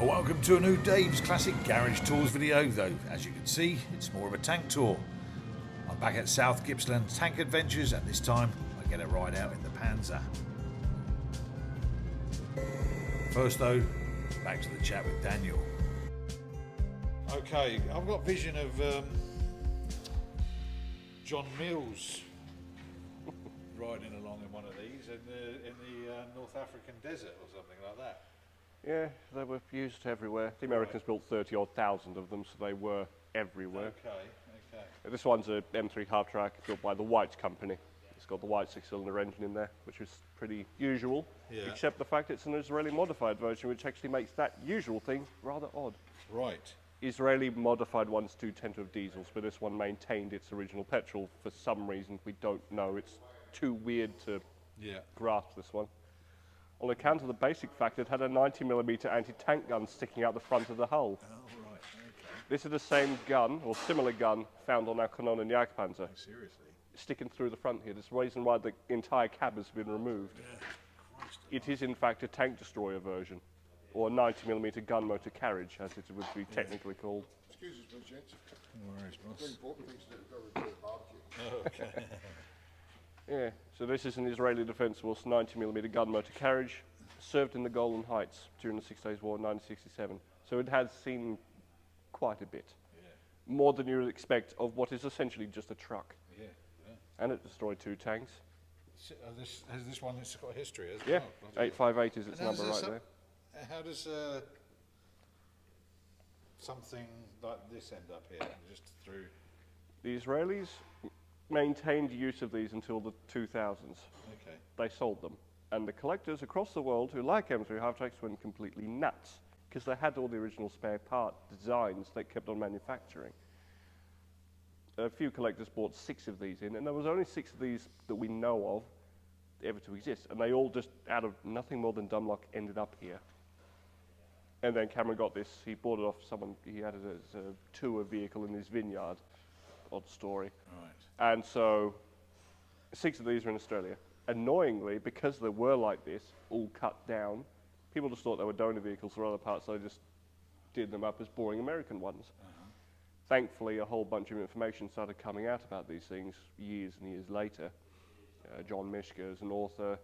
Well, welcome to a new Dave's Classic Garage Tours video, though as you can see it's more of a tank tour. I'm back at South Gippsland Tank Adventures, and this time I get a ride out in the Panzer. First though, back to the chat with Daniel. Okay, I've got vision of John Mills riding along in one of these in the North African desert or something like that. Yeah, they were used everywhere. The Americans built 30-odd thousand of them, so they were everywhere. Okay. This one's a M3 half-track built by the White company. It's got the White 6-cylinder engine in there, which is pretty usual, except the fact it's an Israeli modified version, which actually makes that usual thing rather odd. Right. Israeli modified ones do tend to have diesels, but this one maintained its original petrol for some reason. We don't know. It's too weird to grasp this one. On account of the basic fact it had a 90mm anti-tank gun sticking out the front of the hull. Oh, right, okay. This is the same gun, or similar gun, found on our Canon and Jagdpanzer. Oh, seriously? Sticking Through the front here. There's the reason why the entire cab has been removed. Yeah. It is in fact a tank destroyer version, or a 90mm gun motor carriage, as it would be technically called. Excuse us, my gents. No worries, boss. Very important things to do with the barbecue. Oh, okay. Yeah, so this is an Israeli Defence Force 90mm gun motor carriage, served in the Golan Heights during the 6 Days War in 1967. So it has seen quite a bit. Yeah. More than you would expect of what is essentially just a truck. Yeah. And it destroyed 2 tanks. Has this one got a history? Yeah, 858 is its number right there. How does something like this end up here? Just through... The Israelis maintained use of these until the 2000s. Okay. They sold them. And the collectors across the world who like M3 half-tracks went completely nuts because they had all the original spare part designs they kept on manufacturing. A few collectors bought 6 of these in, and there was only 6 of these that we know of ever to exist, and they all just, out of nothing more than dumb luck, ended up here. And then Cameron got this, he bought it off someone, he had it as a tour vehicle in his vineyard. Odd story. Right. And so 6 of these are in Australia. Annoyingly, because they were like this, all cut down, people just thought they were donor vehicles for other parts, so they just did them up as boring American ones. Thankfully, a whole bunch of information started coming out about these things years and years later. John Mishka is an author.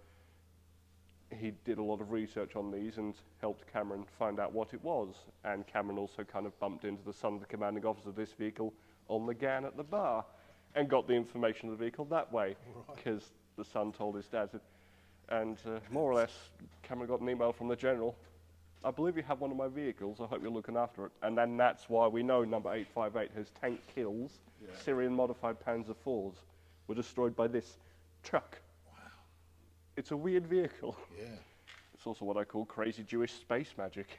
He did a lot of research on these and helped Cameron find out what it was. And Cameron also kind of bumped into the son of the commanding officer of this vehicle on the GAN at the bar and got the information of the vehicle that way, because the son told his dad. And more or less, Cameron got an email from the general. I believe you have one of my vehicles. I hope you're looking after it. And then that's why we know number 858 has tank kills. Syrian modified Panzer IVs were destroyed by this truck. Wow. It's a weird vehicle. Yeah. It's also what I call crazy Jewish space magic.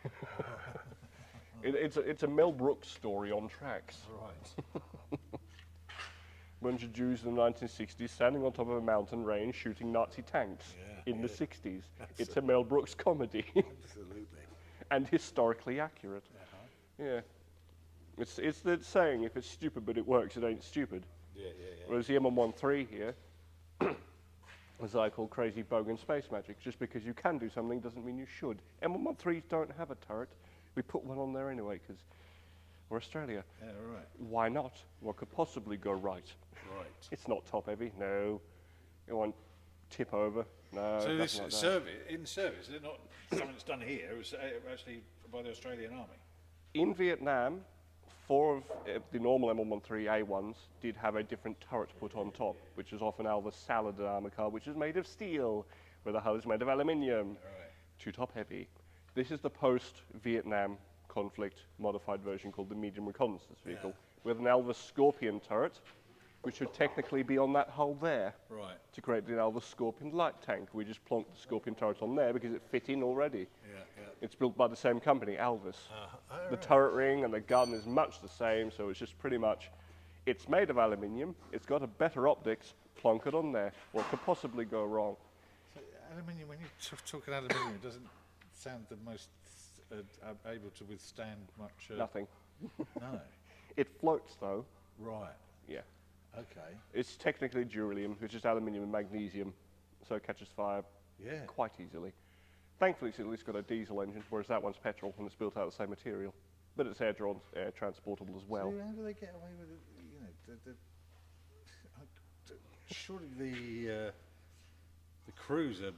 It's a Mel Brooks story on tracks. Right. Bunch of Jews in the 1960s standing on top of a mountain range shooting Nazi tanks in the 60s. It's a Mel Brooks comedy. Absolutely. And historically accurate. Yeah. It's the saying, if it's stupid but it works, it ain't stupid. Yeah. Whereas the M113 here, as I call crazy bogan space magic, just because you can do something doesn't mean you should. M113s don't have a turret. We put one on there anyway because we're Australia. Yeah, right. Why not? What could possibly go right? Right. It's not top heavy, no. It won't tip over, no. So this like service, is it not something that's done here? It was actually by the Australian Army? In Vietnam, 4 of the normal M113A1s did have a different turret put on top, which is often Alva's Saladin armor car, which is made of steel, where the hull is made of aluminium. Right. Too top heavy. This is the post-Vietnam conflict modified version called the medium reconnaissance vehicle, with an Alva Scorpion turret, which would technically be on that hull there, to create the Alva Scorpion light tank. We just plonked the Scorpion turret on there because it fit in already. Yeah. It's built by the same company, Alvis. The turret ring and the gun is much the same, so it's just pretty much, it's made of aluminium, it's got a better optics, plonk it on there. What could possibly go wrong? So aluminium, when you talk aluminium, it doesn't sound the most able to withstand much... Nothing. No. It floats though. Right. Yeah. Okay. It's technically duralium, which is aluminium and magnesium, so it catches fire quite easily. Thankfully, it's at least got a diesel engine, whereas that one's petrol and it's built out of the same material. But it's air transportable as well. So how do they get away with it? You know, surely the crews are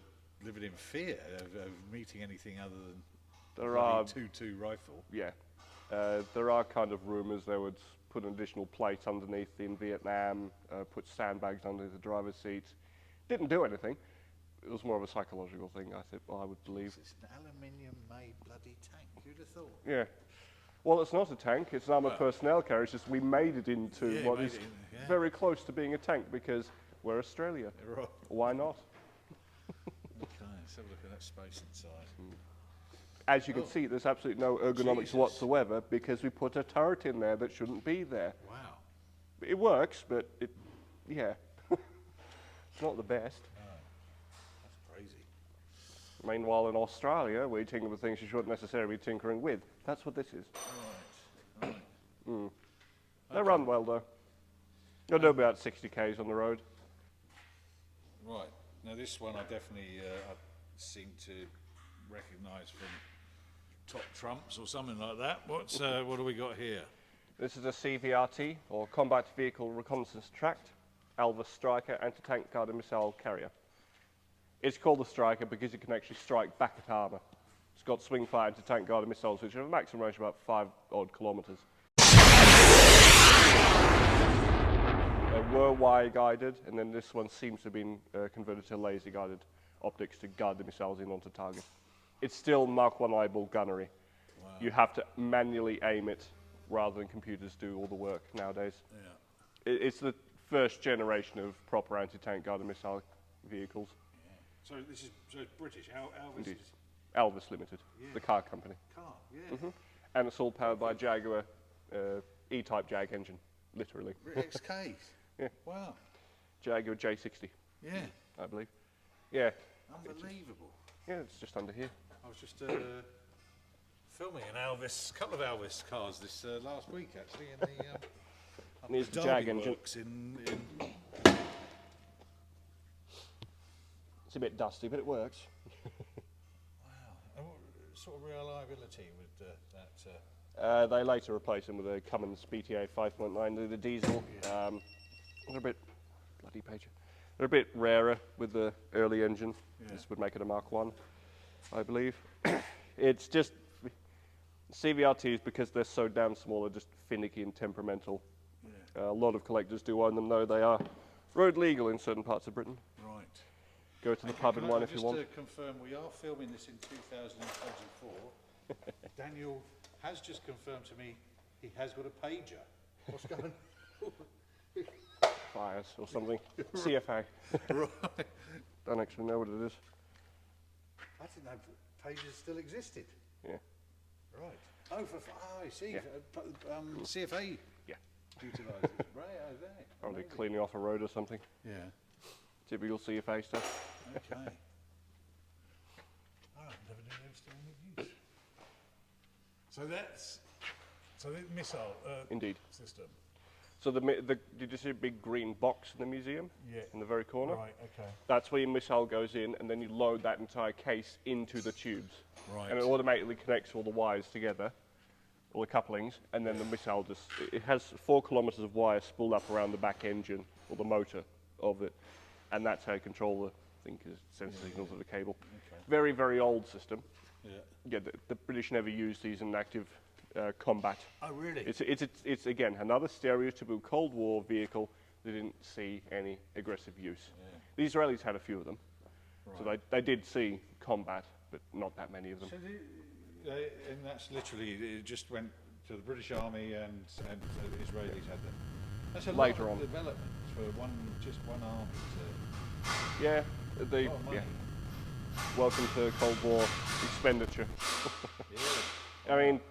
living in fear of meeting anything other than There are 2.2 rifle. Yeah, there are kind of rumours they would put an additional plate underneath in Vietnam, put sandbags under the driver's seat. Didn't do anything. It was more of a psychological thing, I would believe. It's an aluminium-made bloody tank. Who'd have thought? Yeah. Well, it's not a tank. It's an armoured personnel carrier. It's just we made it into what is very close to being a tank because we're Australia. Right. Why not? Okay, let's have a look at that space inside. As you can see, there's absolutely no ergonomics whatsoever because we put a turret in there that shouldn't be there. Wow. It works, but yeah, it's not the best. No. That's crazy. Meanwhile, in Australia, we tinker with things you shouldn't necessarily be tinkering with. That's what this is. Right. They run well, though. They'll do about 60 k's on the road. Right. Now this one I definitely I seem to recognise from Top Trumps or something like that. What's what do we got here? This is a CVRT, or Combat Vehicle Reconnaissance Tract, Alva Striker Anti-Tank Guided Missile Carrier. It's called the Striker because it can actually strike back at armour. It's got swing-fire anti-tank guided missiles, which have a maximum range of about 5 odd kilometres. They were wire-guided, and then this one seems to have been converted to laser-guided optics to guide the missiles in onto target. It's still Mark 1 eyeball gunnery. Wow. You have to manually aim it rather than computers do all the work nowadays. Yeah. It's the first generation of proper anti-tank guided missile vehicles. Yeah. So this is British. Alvis. Indeed. Alvis Limited, the car company. Car, yeah. And it's all powered by a Jaguar E-Type Jag engine, literally. XK. Yeah. Wow. Jaguar J60. Yeah. I believe. Yeah. Unbelievable. Yeah, it's just under here. I was just filming a couple of Alvis cars this last week actually in the Here's the Jag engine. In It's a bit dusty, but it works. wow. And what sort of reliability with that? They later replaced them with a Cummins BTA 5.9, the diesel. They're a bit bloody pager. They're a bit rarer with the early engine. Yeah. This would make it a Mark 1, I believe. It's just CVRTs, because they're so damn small, are just finicky and temperamental. Yeah. A lot of collectors do own them, though they are road legal in certain parts of Britain. Right. Go to the pub in one if you want. Just to confirm, we are filming this in 2024. Daniel has just confirmed to me he has got a pager. What's going on? Fires or something. CFA. Right. Don't actually know what it is. I didn't know pagers still existed. Yeah. Right. Oh, I see. Yeah. CFA. Yeah. Utilises. Right. Oh, there. Probably cleaning off a road or something. Yeah. Typical CFA stuff. Okay. Oh, I've never knew they were still in use. So the missile Indeed. system. So did you see a big green box in the museum? Yeah. In the very corner? Right, okay. That's where your missile goes in, and then you load that entire case into the tubes. Right. And it automatically connects all the wires together, all the couplings, and then the missile it has 4 kilometres of wire spooled up around the back engine, or the motor of it, and that's how you control the sensor signals of the cable. Okay. Very, very old system. Yeah. Yeah, the British never used these in active combat. Oh, really? It's again another stereotypical Cold War vehicle that didn't see any aggressive use. Yeah. The Israelis had a few of them, right. So they did see combat, but not that many of them. So and that's literally, it just went to the British Army and the Israelis had them. That's a later lot on of development for just one army to... Yeah, yeah. Welcome to Cold War expenditure. Yeah. I mean,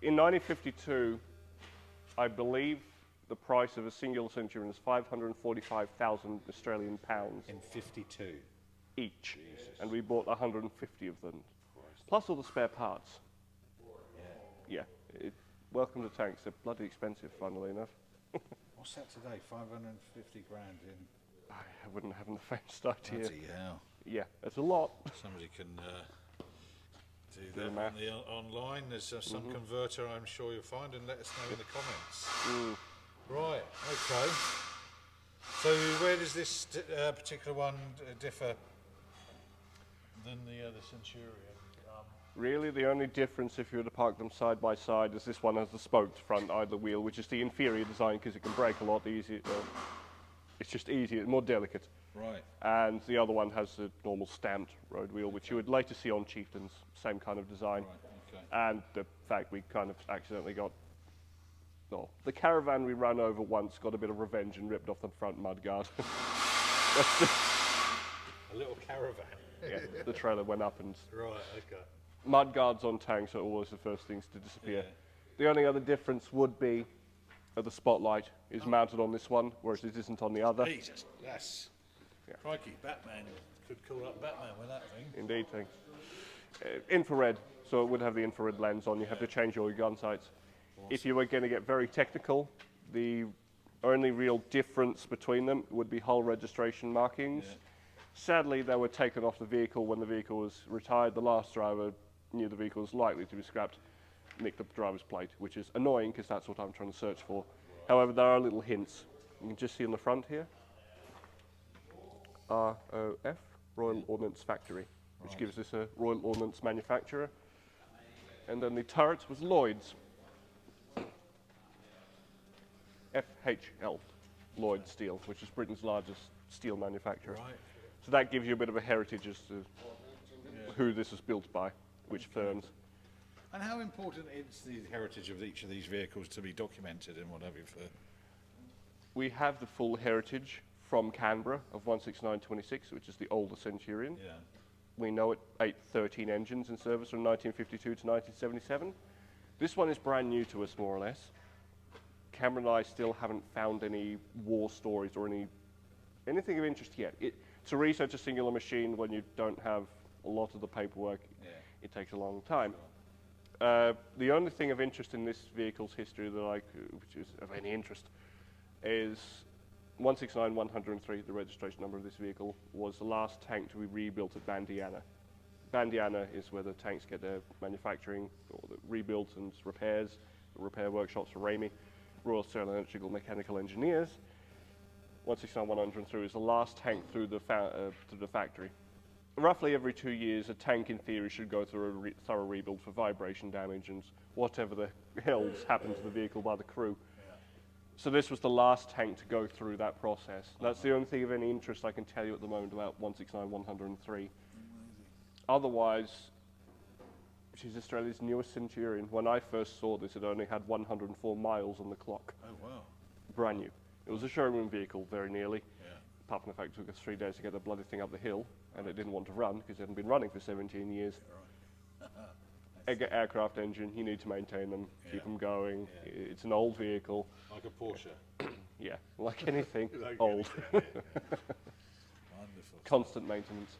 in 1952, I believe the price of a single Centurion was 545,000 Australian pounds. In 52? Each. Jesus. And we bought 150 of them. Christ. Plus all the spare parts. Yeah. Yeah. Welcome to tanks. They're bloody expensive, funnily enough. What's that today? 550 grand in... I wouldn't have the faintest idea. Bloody hell. Yeah, it's a lot. Somebody can Do the that math. on the online. There's some converter I'm sure you'll find, and let us know in the comments. Right, okay. So where does this particular one differ than the Centurion? Really, the only difference if you were to park them side by side is this one has the spoked front idler wheel, which is the inferior design because it can brake a lot easier. It's just easier, more delicate. Right. And the other one has the normal stamped road wheel, which you would later see on Chieftains, same kind of design. Right, okay. And the fact we kind of accidentally got, well, the caravan we ran over once got a bit of revenge and ripped off the front mudguard. A little caravan. Yeah, the trailer went up and Right, okay. mudguards on tanks are always the first things to disappear. Yeah. The only other difference would be the spotlight is mounted on this one, whereas it isn't on the other. Jesus, yes. Crikey, Batman could call up Batman with that thing. Indeed, thing. Infrared, so it would have the infrared lens on. You have to change all your gun sights. Awesome. If you were going to get very technical, the only real difference between them would be hull registration markings. Yeah. Sadly, they were taken off the vehicle when the vehicle was retired. The last driver knew the vehicle was likely to be scrapped, nicked the driver's plate, which is annoying because that's what I'm trying to search for. However, there are little hints. You can just see on the front here, ROF, Royal Ordnance Factory, which gives us a Royal Ordnance manufacturer. And then the turret was Lloyd's. FHL, Lloyd Steel, which is Britain's largest steel manufacturer. Right. So that gives you a bit of a heritage as to who this was built by, which firms. And how important is the heritage of each of these vehicles to be documented and what have you? We have the full heritage from Canberra of 16926, which is the older Centurion. Yeah. We know it 813 engines in service from 1952 to 1977. This one is brand new to us, more or less. Cameron and I still haven't found any war stories or anything of interest yet. To research a singular machine when you don't have a lot of the paperwork, it takes a long time. The only thing of interest in this vehicle's history which is of any interest, is 169103, the registration number of this vehicle, was the last tank to be rebuilt at Bandiana. Bandiana is where the tanks get their manufacturing, or the rebuilt and repairs, the repair workshops for Ramey, Royal Australian Electrical Mechanical Engineers. 169103 is the last tank through the factory. Roughly every 2 years, a tank in theory should go through a thorough rebuild for vibration damage and whatever the hell's happened to the vehicle by the crew. So this was the last tank to go through that process. That's the only thing of any interest I can tell you at the moment about 169103. Otherwise, she's Australia's newest Centurion. When I first saw this, it only had 104 miles on the clock. Oh, wow. Brand new. It was a showroom vehicle, very nearly. Apart from the fact it took us 3 days to get the bloody thing up the hill, and it didn't want to run because it hadn't been running for 17 years. Aircraft engine, you need to maintain them, keep them going. It's an old vehicle. Like a Porsche. Yeah, like anything, Like old. Wonderful. Constant maintenance.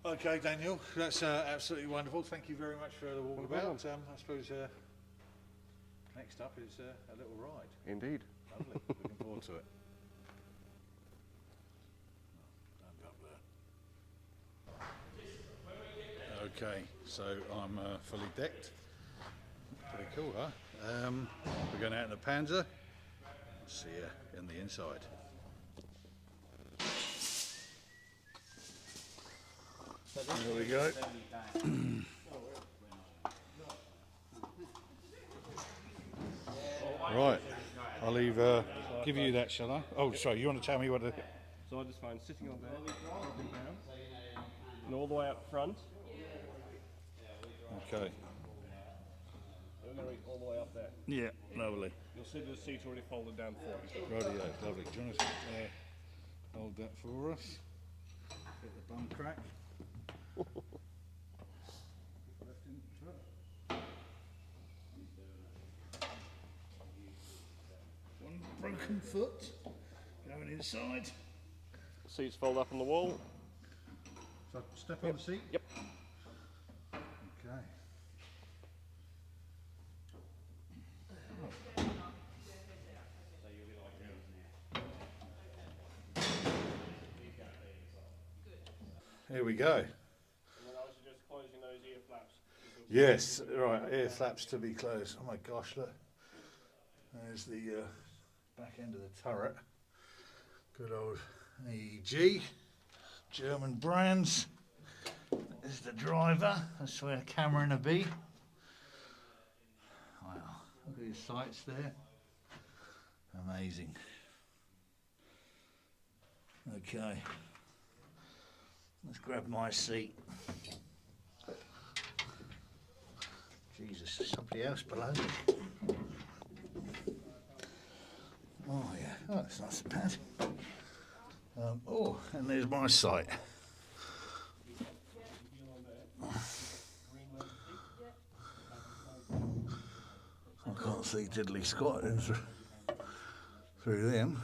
Okay, Daniel, that's absolutely wonderful. Thank you very much for the walkabout. I suppose next up is a little ride. Indeed. Lovely. Looking forward to it. Okay, so I'm fully decked. Pretty cool, huh? We're going out in the Panzer. See you in the inside. There we go. Right, I'll give you that, shall I? Oh, sorry, you want to tell me what the... So I just find sitting on there, dropping down, and all the way up front. Okay. All the way up there. Yeah, lovely. You'll see the seat already folded down for you. Rightio, lovely. Do you want to hold that for us? Get the bum crack. One broken foot going inside. Seats fold up on the wall. So step on the seat? Yep. Okay. Here we go. And then I was just closing those ear flaps. Yes, right, air flaps to be closed. Oh my gosh, look. There's the back end of the turret. Good old AEG, German brands. There's the driver, that's where Cameron will be. Wow, look at his sights there. Amazing. Okay, let's grab my seat. Jesus, there's somebody else below me. Oh yeah, oh, that's not so bad. Oh, and there's my sight. I can't see diddly squat through them,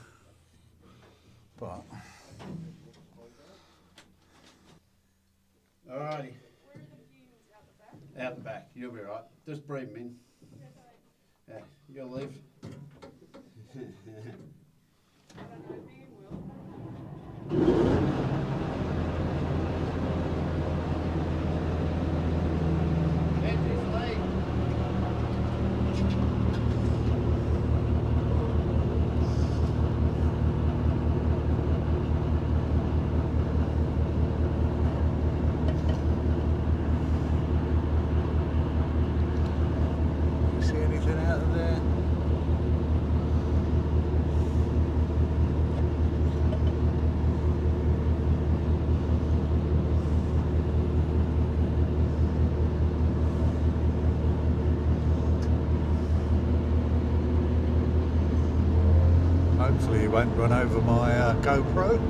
but. Alrighty. Out the back, you'll be right. Just breathe them in. Yeah, you'll leave. See anything out of there? Hopefully he won't run over my GoPro.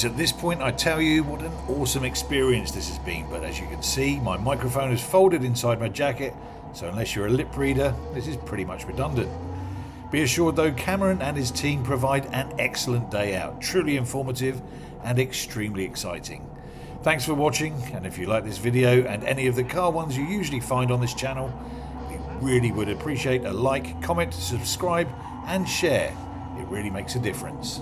It's at this point I tell you what an awesome experience this has been, but as you can see, my microphone is folded inside my jacket, so unless you're a lip reader, this is pretty much redundant. Be assured though, Cameron and his team provide an excellent day out, truly informative and extremely exciting. Thanks for watching, and if you like this video and any of the car ones you usually find on this channel, we really would appreciate a like, comment, subscribe and share. It really makes a difference.